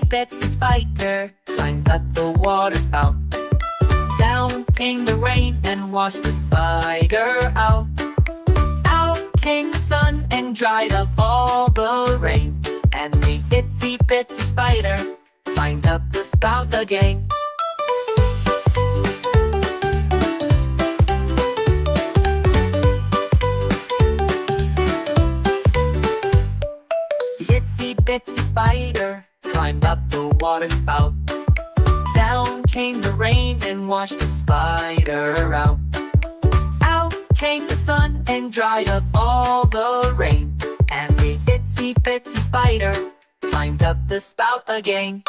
Bitsy Spider climbed up the water spout. Down came the rain and washed the spider out. Out came the sun and dried up all the rain. And the Itsy Bitsy Spider climbed up the spout again. The Itsy Bitsy Spider climbed up the water spout. Down came the rain and washed the spider out. Out came the sun and dried up all the rain. And the Itsy Bitsy Spider climbed up the spout again.